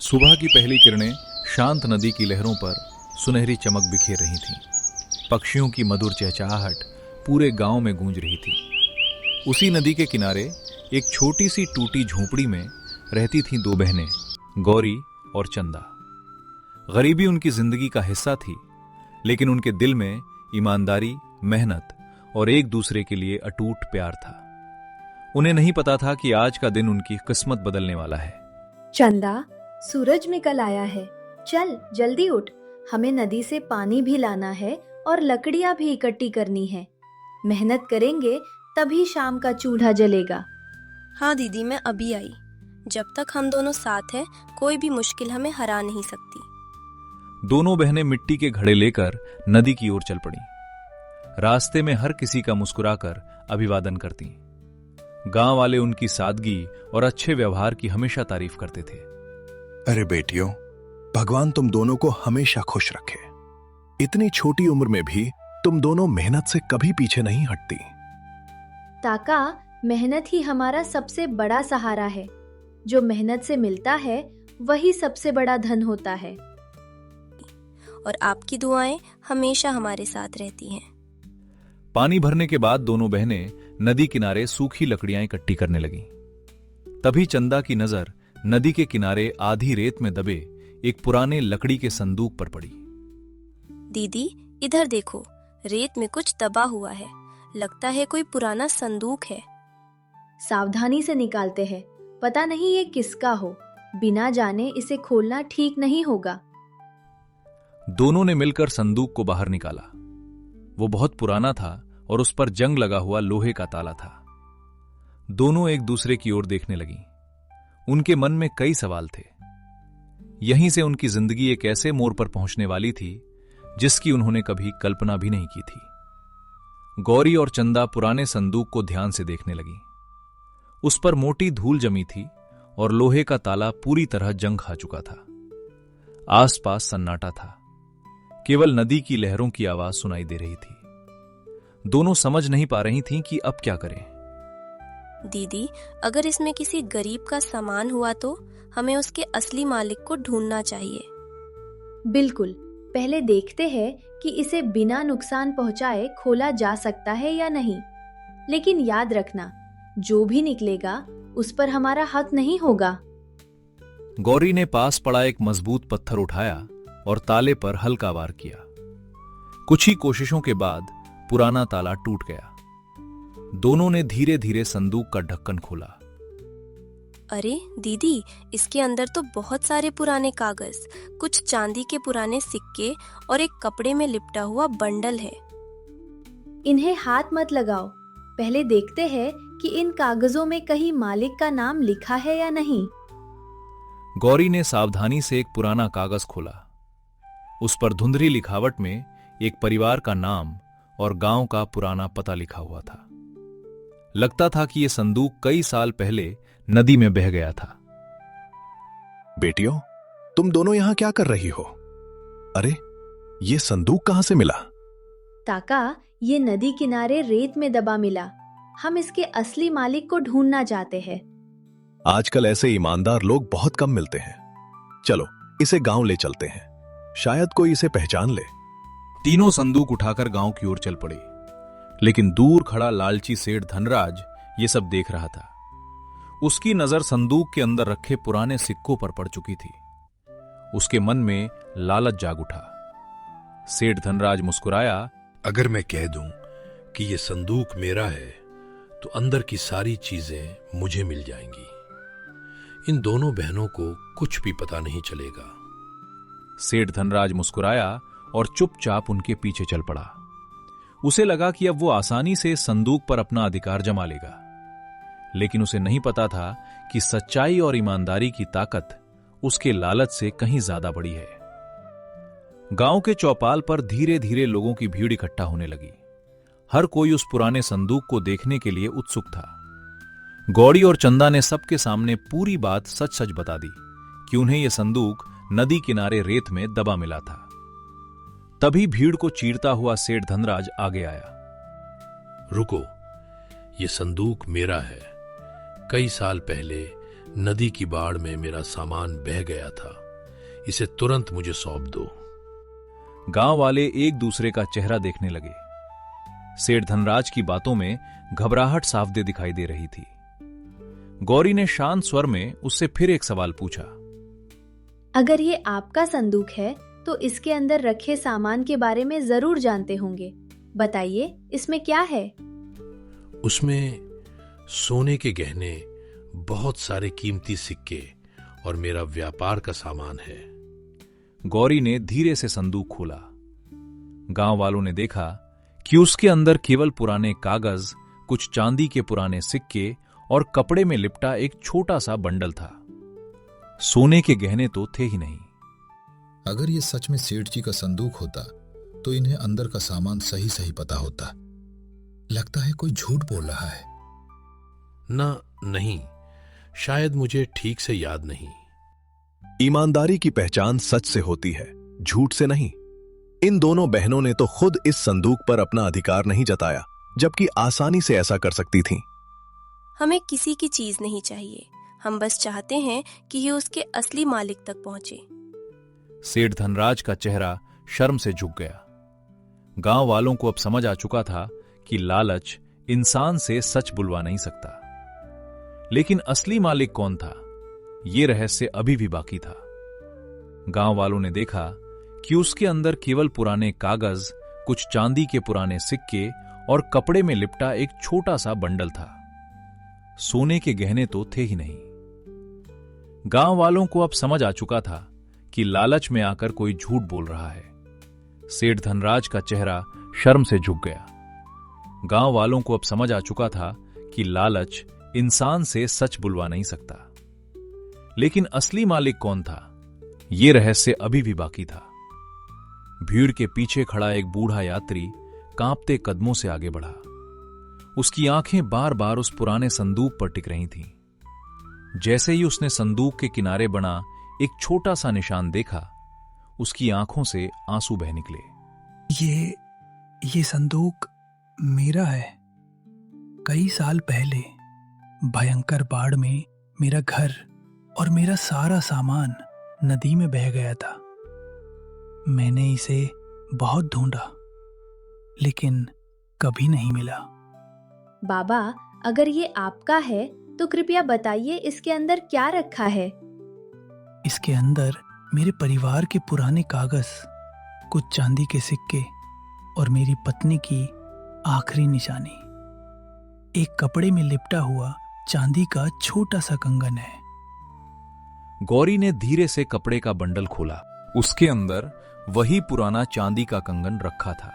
सुबह की पहली किरणें शांत नदी की लहरों पर सुनहरी चमक बिखेर रही थीं। पक्षियों की मधुर चहचहाहट पूरे गांव में गूंज रही थी। उसी नदी के किनारे एक छोटी सी टूटी झोंपड़ी में रहती थीं दो बहनें, गौरी और चंदा। गरीबी उनकी जिंदगी का हिस्सा थी, लेकिन उनके दिल में ईमानदारी, मेहनत और एक दूसरे के लिए अटूट प्यार था। उन्हें नहीं पता था कि आज का दिन उनकी किस्मत बदलने वाला है। चंदा, सूरज निकल आया है, चल जल्दी उठ। हमें नदी से पानी भी लाना है और लकड़ियां भी इकट्ठी करनी है। मेहनत करेंगे तभी शाम का चूल्हा जलेगा। हाँ दीदी, मैं अभी आई। जब तक हम दोनों साथ हैं, कोई भी मुश्किल हमें हरा नहीं सकती। दोनों बहनें मिट्टी के घड़े लेकर नदी की ओर चल पड़ी। रास्ते में हर किसी का मुस्कुराकर अभिवादन करती। गांव वाले उनकी सादगी और अच्छे व्यवहार की हमेशा तारीफ करते थे। अरे बेटियों, भगवान तुम दोनों को हमेशा खुश रखे। इतनी छोटी उम्र में भी तुम दोनों मेहनत से कभी पीछे नहीं हटती। ताका, मेहनत ही हमारा सबसे बड़ा सहारा है। जो मेहनत से मिलता है वही सबसे बड़ा धन होता है। और आपकी दुआएं हमेशा हमारे साथ रहती हैं। पानी भरने के बाद दोनों बहनें नदी किनारे सूखी लकड़ियां इकट्ठी करने लगीं। तभी चंदा की नजर नदी के किनारे आधी रेत में दबे एक पुराने लकड़ी के संदूक पर पड़ी। दीदी, इधर देखो, रेत में कुछ दबा हुआ है। लगता है कोई पुराना संदूक है। सावधानी से निकालते हैं, पता नहीं ये किसका हो। बिना जाने इसे खोलना ठीक नहीं होगा। दोनों ने मिलकर संदूक को बाहर निकाला। वो बहुत पुराना था और उस पर जंग लगा हुआ लोहे का ताला था। दोनों एक दूसरे की ओर देखने लगीं। उनके मन में कई सवाल थे। यहीं से उनकी जिंदगी एक ऐसे मोड़ पर पहुंचने वाली थी जिसकी उन्होंने कभी कल्पना भी नहीं की थी। गौरी और चंदा पुराने संदूक को ध्यान से देखने लगी। उस पर मोटी धूल जमी थी और लोहे का ताला पूरी तरह जंग खा चुका था। आसपास सन्नाटा था, केवल नदी की लहरों की आवाज सुनाई दे रही थी। दोनों समझ नहीं पा रही थीं कि अब क्या करें। दीदी, अगर इसमें किसी गरीब का सामान हुआ तो हमें उसके असली मालिक को ढूंढना चाहिए। बिल्कुल, पहले देखते हैं कि इसे बिना नुकसान पहुंचाए खोला जा सकता है या नहीं। लेकिन याद रखना, जो भी निकलेगा उस पर हमारा हक नहीं होगा। गौरी ने पास पड़ा एक मजबूत पत्थर उठाया और ताले पर हल्का वार किया। कुछ ही कोशिशों के बाद पुराना ताला टूट गया। दोनों ने धीरे धीरे संदूक का ढक्कन खोला। अरे दीदी, इसके अंदर तो बहुत सारे पुराने कागज, कुछ चांदी के पुराने सिक्के और एक कपड़े में लिपटा हुआ बंडल है। इन्हें हाथ मत लगाओ। पहले देखते हैं कि इन कागजों में कहीं मालिक का नाम लिखा है या नहीं। गौरी ने सावधानी से एक पुराना कागज खोला। उस पर धुंधली लिखावट में एक परिवार का नाम और गांव का पुराना पता लिखा हुआ था। लगता था कि यह संदूक कई साल पहले नदी में बह गया था। बेटियों, तुम दोनों यहां क्या कर रही हो? अरे, ये संदूक कहां से मिला? ताका, ये नदी किनारे रेत में दबा मिला। हम इसके असली मालिक को ढूंढना चाहते हैं। आजकल ऐसे ईमानदार लोग बहुत कम मिलते हैं। चलो, इसे गांव ले चलते हैं, शायद कोई इसे पहचान ले। तीनों संदूक उठाकर गांव की ओर चल पड़े, लेकिन दूर खड़ा लालची सेठ धनराज ये सब देख रहा था। उसकी नजर संदूक के अंदर रखे पुराने सिक्कों पर पड़ चुकी थी। उसके मन में लालच जाग उठा। सेठ धनराज मुस्कुराया। अगर मैं कह दूं कि यह संदूक मेरा है तो अंदर की सारी चीजें मुझे मिल जाएंगी। इन दोनों बहनों को कुछ भी पता नहीं चलेगा। सेठ धनराज मुस्कुराया और चुपचाप उनके पीछे चल पड़ा। उसे लगा कि अब वो आसानी से संदूक पर अपना अधिकार जमा लेगा, लेकिन उसे नहीं पता था कि सच्चाई और ईमानदारी की ताकत उसके लालच से कहीं ज्यादा बड़ी है। गांव के चौपाल पर धीरे धीरे लोगों की भीड़ इकट्ठा होने लगी। हर कोई उस पुराने संदूक को देखने के लिए उत्सुक था। गौरी और चंदा ने सबके सामने पूरी बात सच सच बता दी कि उन्हें यह संदूक नदी किनारे रेत में दबा मिला था। तभी भीड़ को चीरता हुआ सेठ धनराज आगे आया। रुको, ये संदूक मेरा है। कई साल पहले नदी की बाढ़ में मेरा सामान बह गया था, इसे तुरंत मुझे सौंप दो। गांव वाले एक दूसरे का चेहरा देखने लगे। सेठ धनराज की बातों में घबराहट साफ दिखाई दे रही थी। गौरी ने शांत स्वर में उससे फिर एक सवाल पूछा। अगर ये आपका संदूक है तो इसके अंदर रखे सामान के बारे में जरूर जानते होंगे। बताइए, इसमें क्या है? उसमें सोने के गहने, बहुत सारे कीमती सिक्के और मेरा व्यापार का सामान है। गौरी ने धीरे से संदूक खोला। गांव वालों ने देखा कि उसके अंदर केवल पुराने कागज, कुछ चांदी के पुराने सिक्के और कपड़े में लिपटा एक छोटा सा बंडल था। सोने के गहने तो थे ही नहीं। अगर ये सच में सेठ जी का संदूक होता तो इन्हें अंदर का सामान सही सही पता होता। लगता है कोई झूठ बोल रहा है। नहीं, शायद मुझे ठीक से याद नहीं। ईमानदारी की पहचान सच से होती है, झूठ से नहीं। इन दोनों बहनों ने तो खुद इस संदूक पर अपना अधिकार नहीं जताया, जबकि आसानी से ऐसा कर सकती थीं। हमें किसी की चीज नहीं चाहिए, हम बस चाहते हैं कि ये उसके असली मालिक तक पहुंचे। सेठ धनराज का चेहरा शर्म से झुक गया। गांव वालों को अब समझ आ चुका था कि लालच इंसान से सच बुलवा नहीं सकता। लेकिन असली मालिक कौन था, यह रहस्य अभी भी बाकी था। गांव वालों ने देखा कि उसके अंदर केवल पुराने कागज, कुछ चांदी के पुराने सिक्के और कपड़े में लिपटा एक छोटा सा बंडल था। सोने के गहने तो थे ही नहीं। गांव वालों को अब समझ आ चुका था कि लालच में आकर कोई झूठ बोल रहा है। सेठ धनराज का चेहरा शर्म से झुक गया। गांव वालों को अब समझ आ चुका था कि लालच इंसान से सच बुलवा नहीं सकता। लेकिन असली मालिक कौन था, यह रहस्य अभी भी बाकी था। भीड़ के पीछे खड़ा एक बूढ़ा यात्री कांपते कदमों से आगे बढ़ा। उसकी आंखें बार बार उस पुराने संदूक पर टिक रही थीं। जैसे ही उसने संदूक के किनारे बना एक छोटा सा निशान देखा, उसकी आंखों से आंसू बह निकले। ये संदूक मेरा है। कई साल पहले भयंकर बाढ़ में मेरा घर और मेरा सारा सामान नदी में बह गया था। मैंने इसे बहुत ढूंढा, लेकिन कभी नहीं मिला। बाबा, अगर ये आपका है तो कृपया बताइए इसके अंदर क्या रखा है? इसके अंदर मेरे परिवार के पुराने कागज, कुछ चांदी के सिक्के और मेरी पत्नी की आखिरी निशानी। एक कपड़े में लिपटा हुआ चांदी का छोटा सा कंगन है। गौरी ने धीरे से कपड़े का बंडल खोला। उसके अंदर वही पुराना चांदी का कंगन रखा था।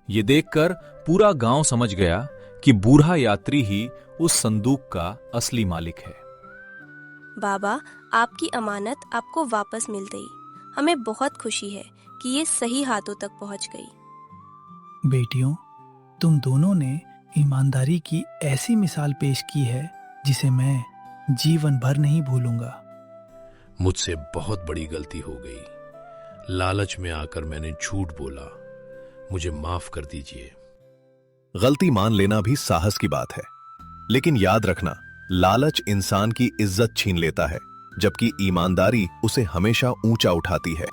यह देखकर पूरा गांव समझ गया कि बूढ़ा यात्री ही उस संदूक का असली मालिक है। बाबा, आपकी अमानत आपको वापस मिल गई। हमें बहुत खुशी है कि ये सही हाथों तक पहुंच गई। बेटियों, तुम दोनों ने ईमानदारी की ऐसी मिसाल पेश की है जिसे मैं जीवन भर नहीं भूलूंगा। मुझसे बहुत बड़ी गलती हो गई। लालच में आकर मैंने झूठ बोला, मुझे माफ कर दीजिए। गलती मान लेना भी साहस की बात है, लेकिन याद रखना, लालच इंसान की इज्जत छीन लेता है, जबकि ईमानदारी उसे हमेशा ऊंचा उठाती है।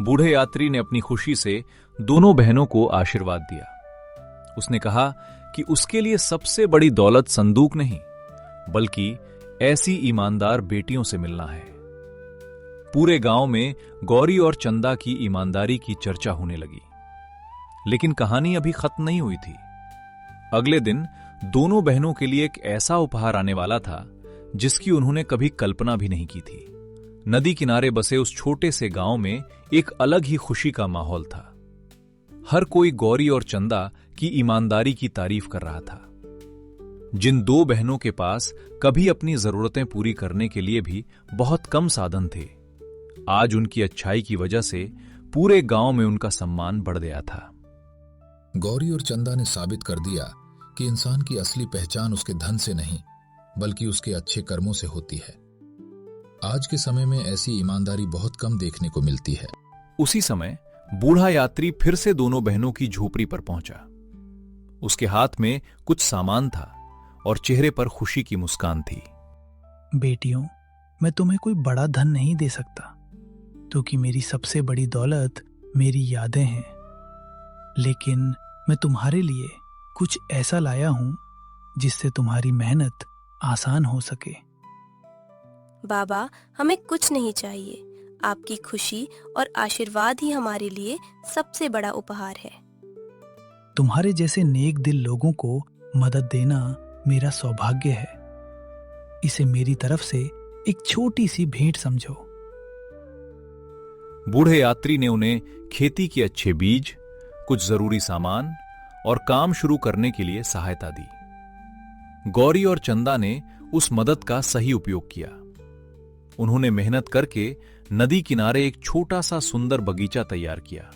बूढ़े यात्री ने अपनी खुशी से दोनों बहनों को आशीर्वाद दिया। उसने कहा कि उसके लिए सबसे बड़ी दौलत संदूक नहीं, बल्कि ऐसी ईमानदार बेटियों से मिलना है। पूरे गांव में गौरी और चंदा की ईमानदारी की चर्चा होने लगी। लेकिन कहानी अभी खत्म नहीं हुई थी। अगले दिन दोनों बहनों के लिए एक ऐसा उपहार आने वाला था जिसकी उन्होंने कभी कल्पना भी नहीं की थी। नदी किनारे बसे उस छोटे से गांव में एक अलग ही खुशी का माहौल था। हर कोई गौरी और चंदा की ईमानदारी की तारीफ कर रहा था। जिन दो बहनों के पास कभी अपनी जरूरतें पूरी करने के लिए भी बहुत कम साधन थे, आज उनकी अच्छाई की वजह से पूरे गांव में उनका सम्मान बढ़ गया था। गौरी और चंदा ने साबित कर दिया कि इंसान की असली पहचान उसके धन से नहीं, बल्कि उसके अच्छे कर्मों से होती है। आज के समय में ऐसी ईमानदारी बहुत कम देखने को मिलती है। उसी समय बूढ़ा यात्री फिर से दोनों बहनों की झोपड़ी पर पहुंचा। उसके हाथ में कुछ सामान था और चेहरे पर खुशी की मुस्कान थी। बेटियों, मैं तुम्हें कोई बड़ा धन नहीं दे सकता, क्योंकि मेरी सबसे बड़ी दौलत मेरी यादें हैं। लेकिन मैं तुम्हारे लिए कुछ ऐसा लाया हूं जिससे तुम्हारी मेहनत आसान हो सके। बाबा, हमें कुछ नहीं चाहिए। आपकी खुशी और आशीर्वाद ही हमारे लिए सबसे बड़ा उपहार है। तुम्हारे जैसे नेक दिल लोगों को मदद देना मेरा सौभाग्य है। इसे मेरी तरफ से एक छोटी सी भेंट समझो। बूढ़े यात्री ने उन्हें खेती के अच्छे बीज, कुछ जरूरी सामान और काम शुरू करने के लिए सहायता दी। गौरी और चंदा ने उस मदद का सही उपयोग किया। उन्होंने मेहनत करके नदी किनारे एक छोटा सा सुंदर बगीचा तैयार किया।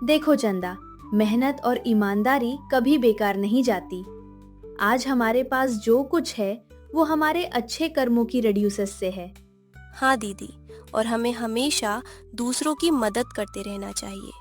देखो चंदा, मेहनत और ईमानदारी कभी बेकार नहीं जाती। आज हमारे पास जो कुछ है वो हमारे अच्छे कर्मों की रेड्यूसेस से है। हाँ दीदी, और हमें हमेशा दूसरों की मदद करते रहना चाहिए।